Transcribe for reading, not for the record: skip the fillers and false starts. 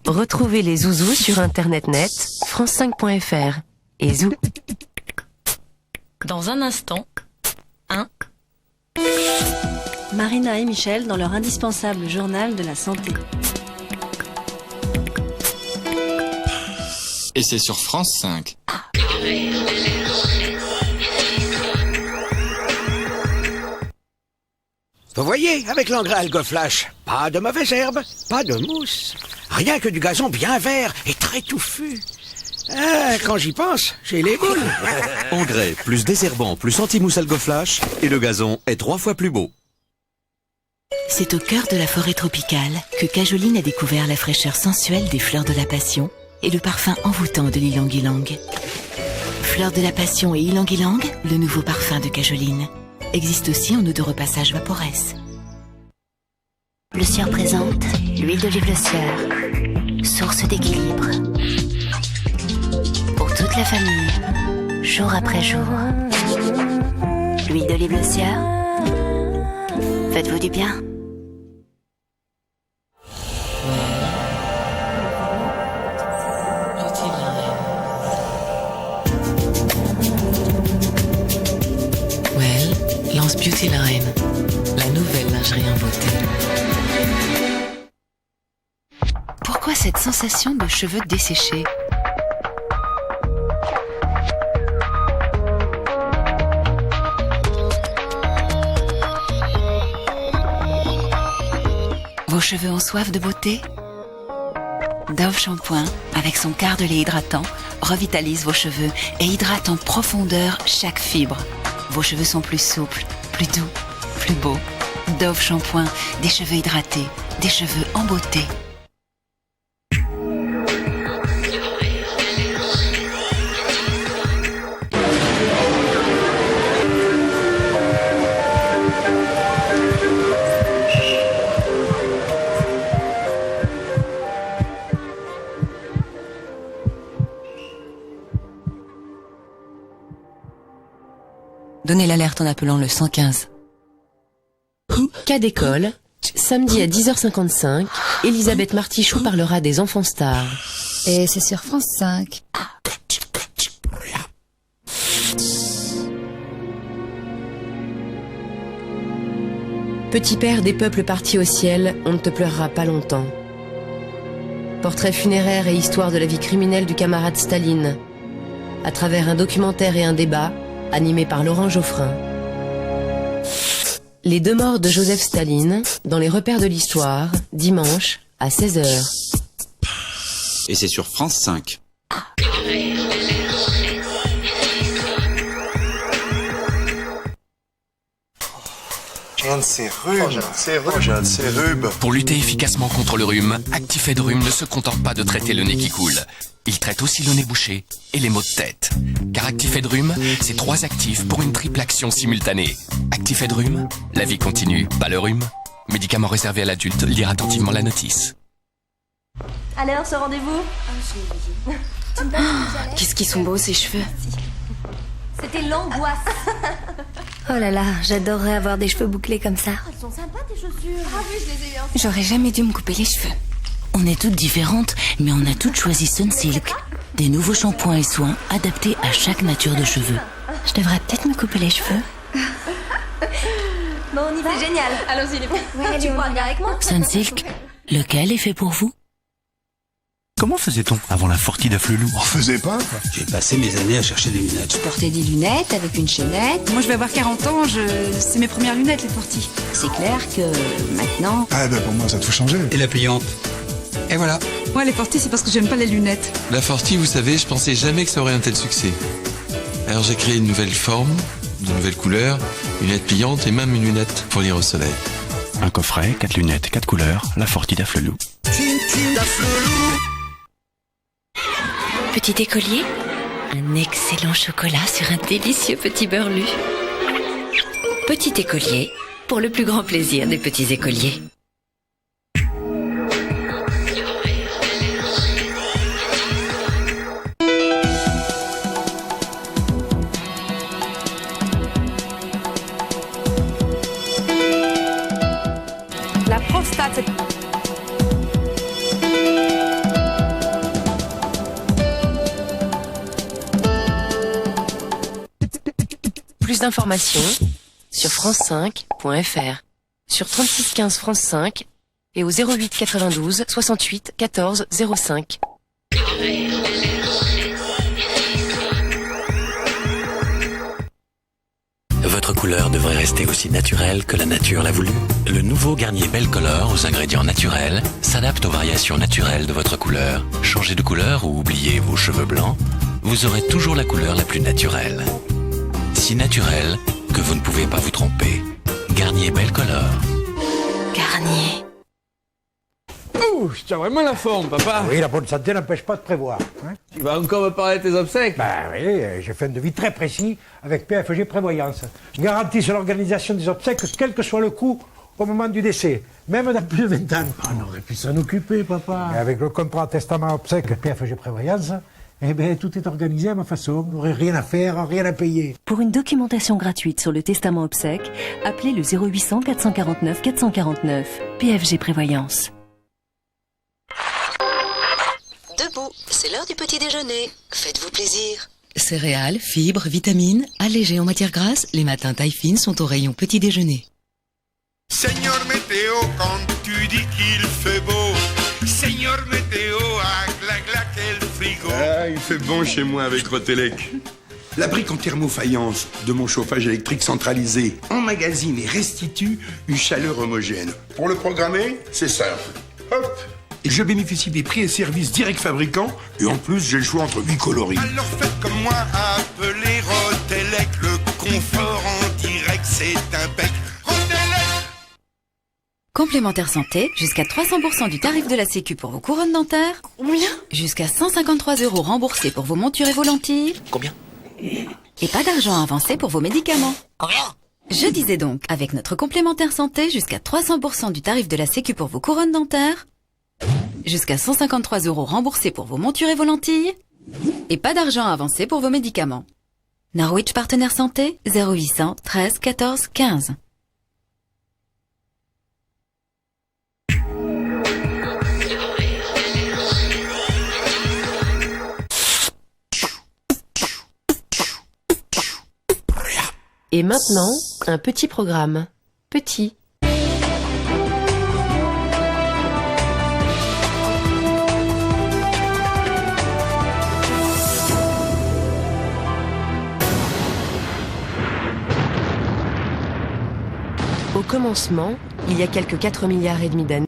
Retrouvez les zouzous sur internet net, france5.fr et zou. Dans un instant, Marina et Michel dans leur indispensable journal de la santé. Et c'est sur France 5. Vous voyez, avec l'engrais Algoflash, pas de mauvaises herbes, pas de mousse. Rien que du gazon bien vert et très touffu. Ah, quand j'y pense, j'ai les boules. Engrais, plus désherbant, plus anti-mousse Algoflash, et le gazon est 3 fois plus beau. C'est au cœur de la forêt tropicale que Cajoline a découvert la fraîcheur sensuelle des fleurs de la passion et le parfum envoûtant de l'ilang-ilang. Fleurs de la passion et ilang-ilang, le nouveau parfum de Cajoline, existe aussi en eau de repassage Vaporès. Le Sieur présente l'huile d'olive Le Sieur, source d'équilibre. Pour toute la famille, jour après jour. L'huile d'olive Le Sieur, faites-vous du bien. lance Beauty Line, la nouvelle lingerie en beauté. Pourquoi cette sensation de cheveux desséchés ? Vos cheveux ont soif de beauté ? Dove Shampoing, avec son quart de lait hydratant, revitalise vos cheveux et hydrate en profondeur chaque fibre. Vos cheveux sont plus souples, plus doux, plus beaux. Dove Shampoing, des cheveux hydratés, des cheveux en beauté. Donnez l'alerte en appelant le 115. Cas d'école, samedi à 10h55, Elisabeth Martichoux parlera des enfants stars. Et c'est sur France 5. Petit père des peuples partis au ciel, on ne te pleurera pas longtemps. Portrait funéraire et histoire de la vie criminelle du camarade Staline, à travers un documentaire et un débat, animé par Laurent Geoffrin. Les deux morts de Joseph Staline, dans les repères de l'histoire, dimanche à 16h. Et c'est sur France 5. J'ai un de ces rhumes. Pour lutter efficacement contre le rhume, Actifed-Rhume ne se contente pas de traiter le nez qui coule. Il traite aussi le nez bouché et les maux de tête. Car Actifed-Rhume, c'est 3 actifs pour une triple action simultanée. Actifed-Rhume, la vie continue, pas le rhume. Médicament réservé à l'adulte, lire attentivement la notice. Alors, ce rendez-vous Qu'est-ce qu'ils sont beaux ces cheveux. C'était l'angoisse. Oh là là, j'adorerais avoir des cheveux bouclés comme ça. Elles sont sympas tes chaussures. Ah oui, je les ai eu. J'aurais jamais dû me couper les cheveux. On est toutes différentes, mais on a toutes choisi Sunsilk. Des nouveaux shampoings et soins adaptés à chaque nature de cheveux. Je devrais peut-être me couper les cheveux. Bon, on y va. C'est génial. Allons-y les filles. Ouais, tu prends un verre avec moi. Sunsilk, lequel est fait pour vous ? Comment faisait-on avant la Forti d'Afflelou ? On faisait pas, quoi. J'ai passé mes années à chercher des lunettes. Je portais des lunettes avec une chaînette. Moi, je vais avoir 40 ans, c'est mes premières lunettes, les Forti. C'est clair que maintenant... Ah ben pour moi, ça a tout changé. Et la pliante. Et voilà. Moi, les Forti, c'est parce que j'aime pas les lunettes. La Forti, vous savez, je pensais jamais que ça aurait un tel succès. Alors j'ai créé une nouvelle forme, de nouvelles couleurs, une lunette pliante et même une lunette pour lire au soleil. Un coffret, 4 lunettes, 4 couleurs, la Forti d'Afflelou. Petit écolier, un excellent chocolat sur un délicieux petit beurre lu. Petit écolier, pour le plus grand plaisir des petits écoliers. La prostate, c'est... d'informations sur france5.fr, sur 36 15 France 5 et au 08 92 68 14 05. Votre couleur devrait rester aussi naturelle que la nature l'a voulu. Le nouveau Garnier Belle Color aux ingrédients naturels s'adapte aux variations naturelles de votre couleur. Changez de couleur ou oubliez vos cheveux blancs, vous aurez toujours la couleur la plus naturelle. Si naturelle que vous ne pouvez pas vous tromper. Garnier Belle Color. Garnier. Ouh, tu as vraiment la forme, papa. Oui, la bonne santé n'empêche pas de prévoir. Hein. Tu vas encore me parler de tes obsèques? Ben oui, j'ai fait un devis très précis avec PFG Prévoyance. Je garantis sur l'organisation des obsèques, quel que soit le coût au moment du décès, même dans plus de 20 ans. On aurait pu s'en occuper, papa. Et avec le contrat testament obsèques PFG Prévoyance, eh bien, tout est organisé à ma façon. Vous n'aurez rien à faire, rien à payer. Pour une documentation gratuite sur le testament obsèques, appelez le 0800 449 449. PFG Prévoyance. Debout, c'est l'heure du petit déjeuner. Faites-vous plaisir. Céréales, fibres, vitamines, allégés en matière grasse, les matins taille fine sont au rayon petit déjeuner. Seigneur Météo, quand tu dis qu'il fait beau, Seigneur Météo, quel frigo. Ah, il fait bon chez moi avec Rotelec. La brique en thermofaïence de mon chauffage électrique centralisé emmagasine et restitue une chaleur homogène. Pour le programmer, c'est simple. Hop! Et je bénéficie des prix et services directs fabricants, et en plus, j'ai le choix entre 8 coloris. Alors faites comme moi, appelez Rotelec, le confort en direct, c'est impec. Rotelec! Complémentaire santé, jusqu'à 300% du tarif de la Sécu pour vos couronnes dentaires. Combien? Jusqu'à 153 € remboursés pour vos montures et vos lentilles. Combien? Et pas d'argent avancé pour vos médicaments. Combien? Je disais donc, avec notre complémentaire santé, jusqu'à 300% du tarif de la Sécu pour vos couronnes dentaires. Jusqu'à 153 € remboursés pour vos montures et vos lentilles. Et pas d'argent avancé pour vos médicaments. Norwich Partenaire Santé, 0800 13 14 15. Et maintenant, un petit programme. Petit. Au commencement, il y a quelques 4 milliards et demi d'années,